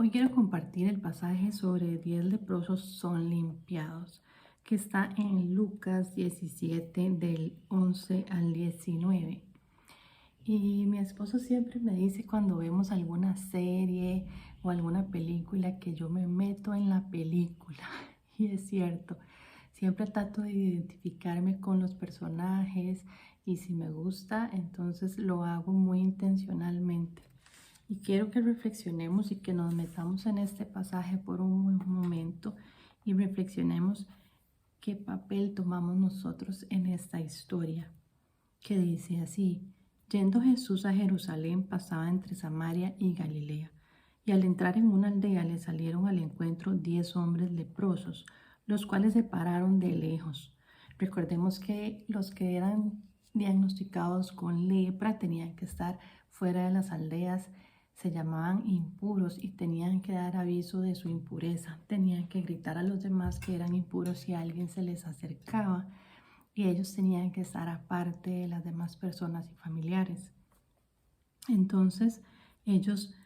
Hoy quiero compartir el pasaje sobre 10 leprosos son limpiados, que está en Lucas 17 del 11 al 19. Y mi esposo siempre me dice cuando vemos alguna serie o alguna película que yo me meto en la película. Y es cierto, siempre trato de identificarme con los personajes y si me gusta, entonces lo hago muy intencionalmente. Y quiero que reflexionemos y que nos metamos en este pasaje por un momento y reflexionemos qué papel tomamos nosotros en esta historia, que dice así: yendo Jesús a Jerusalén, pasaba entre Samaria y Galilea, y al entrar en una aldea le salieron al encuentro 10 hombres leprosos, los cuales se pararon de lejos. Recordemos que los que eran diagnosticados con lepra tenían que estar fuera de las aldeas, se llamaban impuros y tenían que dar aviso de su impureza, tenían que gritar a los demás que eran impuros si alguien se les acercaba y ellos tenían que estar aparte de las demás personas y familiares. Entonces ellos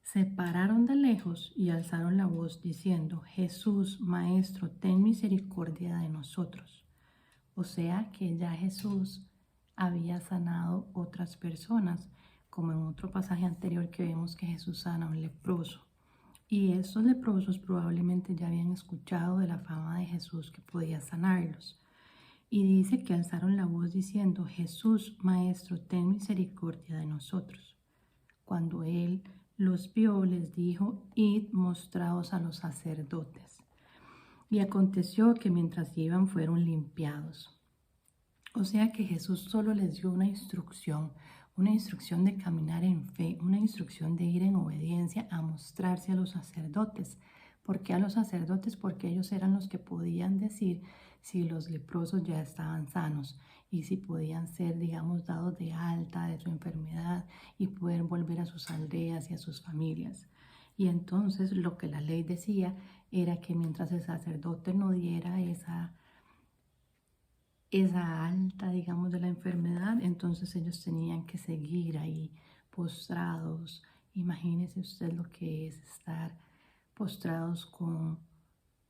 se pararon de lejos y alzaron la voz diciendo: Jesús, Maestro, ten misericordia de nosotros. O sea que ya Jesús había sanado otras personas, como en otro pasaje anterior que vemos que Jesús sana a un leproso. Y estos leprosos probablemente ya habían escuchado de la fama de Jesús que podía sanarlos. Y dice que alzaron la voz diciendo: Jesús, Maestro, ten misericordia de nosotros. Cuando él los vio, les dijo: id, mostraos a los sacerdotes. Y aconteció que mientras iban fueron limpiados. O sea que Jesús solo les dio una instrucción de caminar en fe, una instrucción de ir en obediencia a mostrarse a los sacerdotes. ¿Por qué a los sacerdotes? Porque ellos eran los que podían decir si los leprosos ya estaban sanos y si podían ser, digamos, dados de alta de su enfermedad y poder volver a sus aldeas y a sus familias. Y entonces lo que la ley decía era que mientras el sacerdote no diera esa alta, digamos, de la enfermedad, entonces ellos tenían que seguir ahí postrados. Imagínese usted lo que es estar postrados con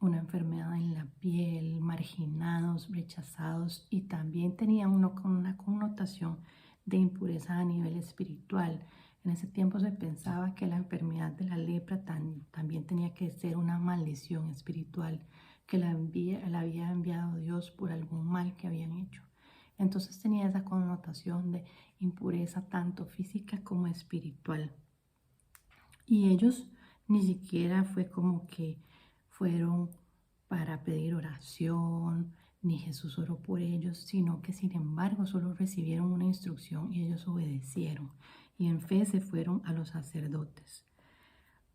una enfermedad en la piel, marginados, rechazados, y también tenían uno con una connotación de impureza a nivel espiritual. En ese tiempo se pensaba que la enfermedad de la lepra también tenía que ser una maldición espiritual que la había enviado Dios por algún mal que habían hecho. Entonces tenía esa connotación de impureza tanto física como espiritual. Y ellos ni siquiera fue como que fueron para pedir oración, ni Jesús oró por ellos, sino que sin embargo solo recibieron una instrucción y ellos obedecieron. Y en fe se fueron a los sacerdotes.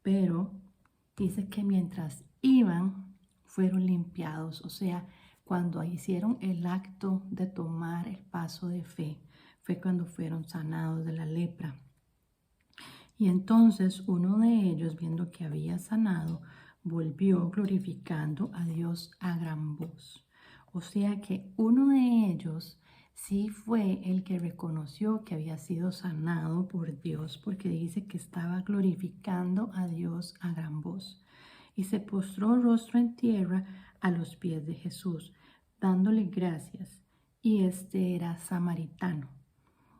Pero dice que mientras iban, fueron limpiados. O sea, cuando hicieron el acto de tomar el paso de fe, fue cuando fueron sanados de la lepra. Y entonces uno de ellos, viendo que había sanado, volvió glorificando a Dios a gran voz. O sea que uno de ellos sí fue el que reconoció que había sido sanado por Dios, porque dice que estaba glorificando a Dios a gran voz. Y se postró rostro en tierra a los pies de Jesús, dándole gracias. Y este era samaritano.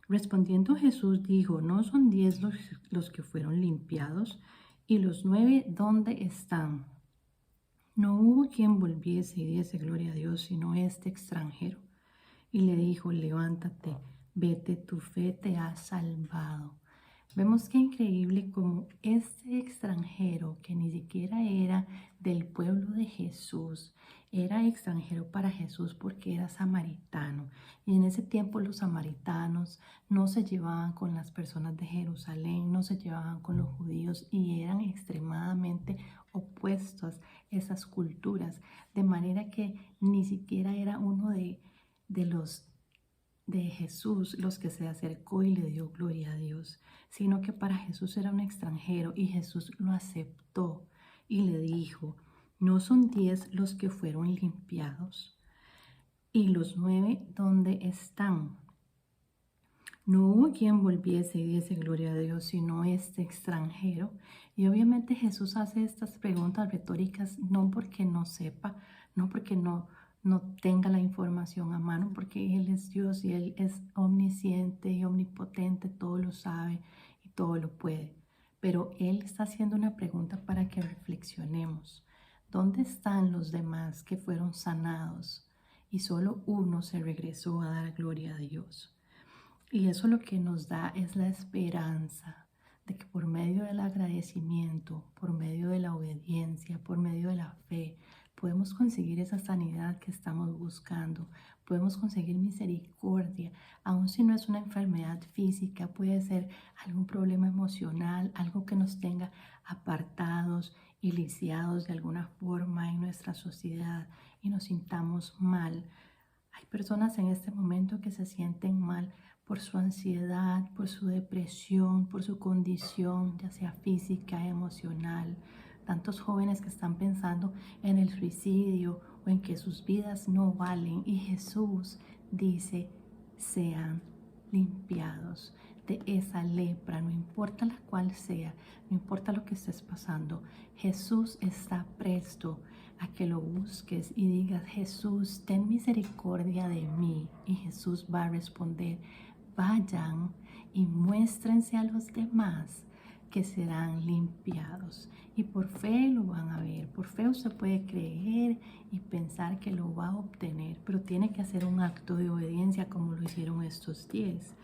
Respondiendo Jesús dijo: ¿no son 10 los que fueron limpiados? ¿Y los 9 dónde están? No hubo quien volviese y diese gloria a Dios, sino este extranjero. Y le dijo: levántate, vete, tu fe te ha salvado. Vemos qué increíble como este extranjero, que ni siquiera era del pueblo de Jesús, era extranjero para Jesús porque era samaritano. Y en ese tiempo los samaritanos no se llevaban con las personas de Jerusalén, no se llevaban con los judíos y eran extremadamente opuestos esas culturas, de manera que ni siquiera era uno de los de Jesús los que se acercó y le dio gloria a Dios, sino que para Jesús era un extranjero y Jesús lo aceptó y le dijo: ¿no son 10 los que fueron limpiados? ¿Y los 9 dónde están? No hubo quien volviese y diese gloria a Dios, sino este extranjero. Y obviamente Jesús hace estas preguntas retóricas no porque no sepa, no porque no tenga la información a mano, porque Él es Dios y Él es omnisciente y omnipotente, todo lo sabe y todo lo puede. Pero Él está haciendo una pregunta para que reflexionemos. ¿Dónde están los demás que fueron sanados? Y solo uno se regresó a dar gloria a Dios. Y eso lo que nos da es la esperanza de que por medio del agradecimiento, por medio de la obediencia, por medio de la fe, podemos conseguir esa sanidad que estamos buscando, podemos conseguir misericordia, aun si no es una enfermedad física, puede ser algún problema emocional, algo que nos tenga apartados y lisiados de alguna forma en nuestra sociedad y nos sintamos mal. Hay personas en este momento que se sienten mal por su ansiedad, por su depresión, por su condición, ya sea física, emocional. Tantos jóvenes que están pensando en el suicidio o en que sus vidas no valen. Y Jesús dice, sean limpiados de esa lepra, no importa la cual sea, no importa lo que estés pasando. Jesús está presto a que lo busques y digas, Jesús, ten misericordia de mí. Y Jesús va a responder, vayan y muéstrense a los demás que serán limpiados. Y por fe lo van a ver. Por fe usted puede creer y pensar que lo va a obtener, pero tiene que hacer un acto de obediencia como lo hicieron estos 10.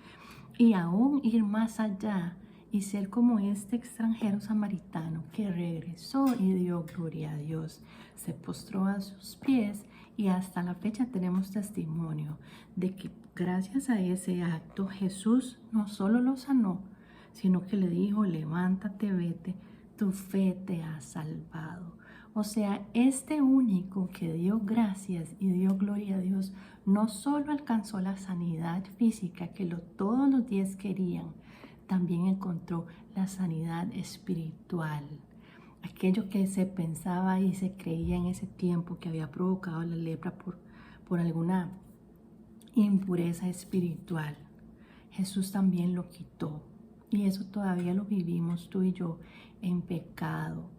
Y aún ir más allá y ser como este extranjero samaritano que regresó y dio gloria a Dios. Se postró a sus pies y hasta la fecha tenemos testimonio de que gracias a ese acto Jesús no solo lo sanó, sino que le dijo, levántate, vete, tu fe te ha salvado. O sea, este único que dio gracias y dio gloria a Dios, no solo alcanzó la sanidad física que todos los 10 querían, también encontró la sanidad espiritual. Aquello que se pensaba y se creía en ese tiempo que había provocado la lepra por alguna impureza espiritual, Jesús también lo quitó. Y eso todavía lo vivimos tú y yo en pecado,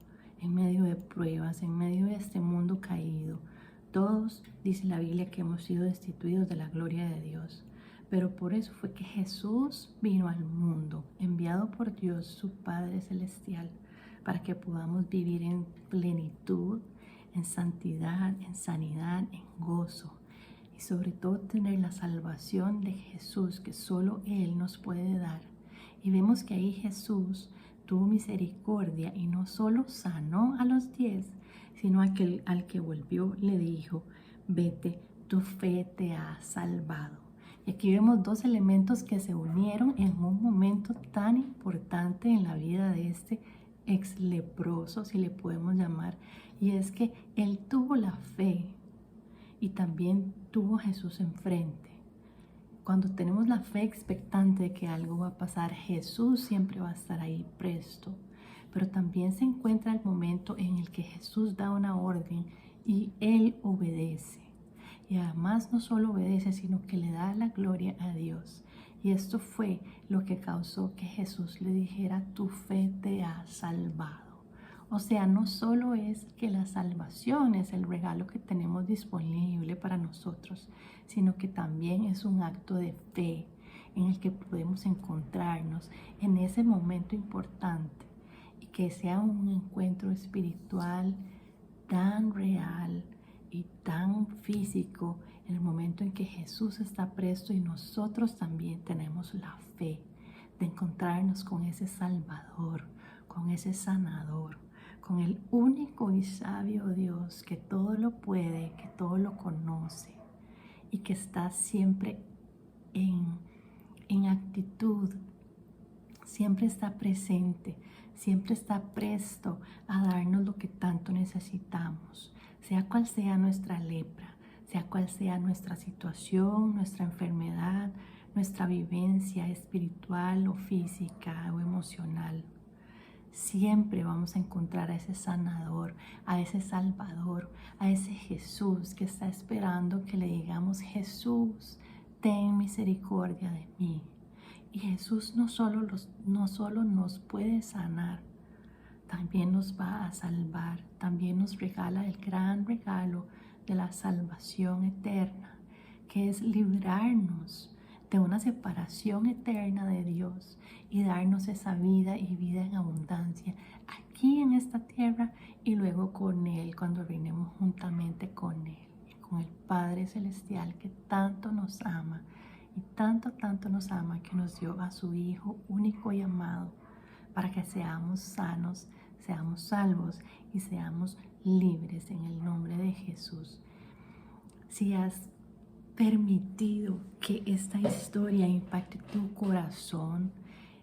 en medio de pruebas, en medio de este mundo caído. Todos, dice la Biblia, que hemos sido destituidos de la gloria de Dios. Pero por eso fue que Jesús vino al mundo, enviado por Dios, su Padre Celestial, para que podamos vivir en plenitud, en santidad, en sanidad, en gozo. Y sobre todo tener la salvación de Jesús que solo Él nos puede dar. Y vemos que ahí Jesús tuvo misericordia y no solo sanó a los 10, sino al que volvió le dijo, vete, tu fe te ha salvado. Y aquí vemos dos elementos que se unieron en un momento tan importante en la vida de este ex leproso, si le podemos llamar, y es que él tuvo la fe y también tuvo a Jesús enfrente. Cuando tenemos la fe expectante de que algo va a pasar, Jesús siempre va a estar ahí presto. Pero también se encuentra el momento en el que Jesús da una orden y Él obedece. Y además no solo obedece, sino que le da la gloria a Dios. Y esto fue lo que causó que Jesús le dijera, tu fe te ha salvado. O sea, no solo es que la salvación es el regalo que tenemos disponible para nosotros, sino que también es un acto de fe en el que podemos encontrarnos en ese momento importante y que sea un encuentro espiritual tan real y tan físico en el momento en que Jesús está presto y nosotros también tenemos la fe de encontrarnos con ese Salvador, con ese sanador, con el único y sabio Dios que todo lo puede, que todo lo conoce y que está siempre en actitud, siempre está presente, siempre está presto a darnos lo que tanto necesitamos, sea cual sea nuestra lepra, sea cual sea nuestra situación, nuestra enfermedad, nuestra vivencia espiritual o física o emocional. Siempre vamos a encontrar a ese sanador, a ese salvador, a ese Jesús que está esperando que le digamos, Jesús, ten misericordia de mí. Y Jesús no solo nos puede sanar, también nos va a salvar, también nos regala el gran regalo de la salvación eterna, que es librarnos de una separación eterna de Dios y darnos esa vida y vida en abundancia aquí en esta tierra y luego con Él cuando reinemos juntamente con Él y con el Padre Celestial que tanto nos ama y tanto, tanto nos ama que nos dio a su Hijo único y amado para que seamos sanos, seamos salvos y seamos libres en el nombre de Jesús. Si has permitido que esta historia impacte tu corazón,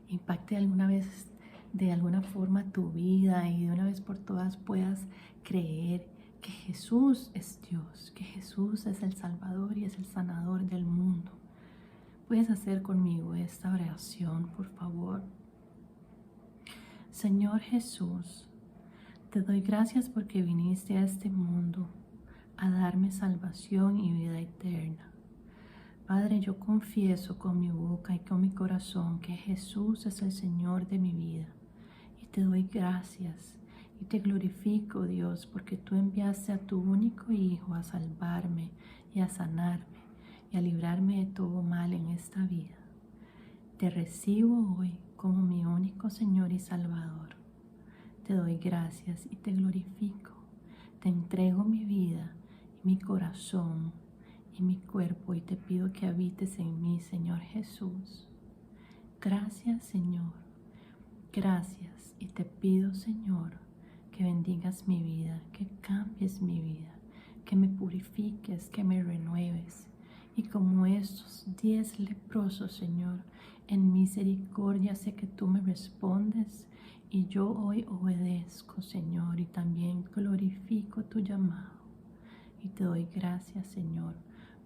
impacte alguna vez de alguna forma tu vida y de una vez por todas puedas creer que Jesús es Dios, que Jesús es el Salvador y es el sanador del mundo. Puedes hacer conmigo esta oración, por favor. Señor Jesús, te doy gracias porque viniste a este mundo a darme salvación y vida eterna. Padre, yo confieso con mi boca y con mi corazón que Jesús es el Señor de mi vida. Y te doy gracias y te glorifico, Dios, porque tú enviaste a tu único Hijo a salvarme y a sanarme y a librarme de todo mal en esta vida. Te recibo hoy como mi único Señor y Salvador. Te doy gracias y te glorifico. Te entrego mi vida y mi corazón y mi cuerpo y te pido que habites en mí, Señor Jesús. Gracias, Señor. Gracias y te pido, Señor, que bendigas mi vida, que cambies mi vida, que me purifiques, que me renueves. Y como estos 10 leprosos, Señor, en misericordia sé que tú me respondes y yo hoy obedezco, Señor, y también glorifico tu llamado. Y te doy gracias, Señor,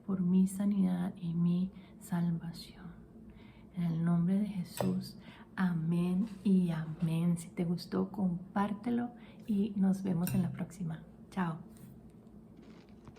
por mi sanidad y mi salvación. En el nombre de Jesús, amén y amén. Si te gustó, compártelo y nos vemos en la próxima. Chao.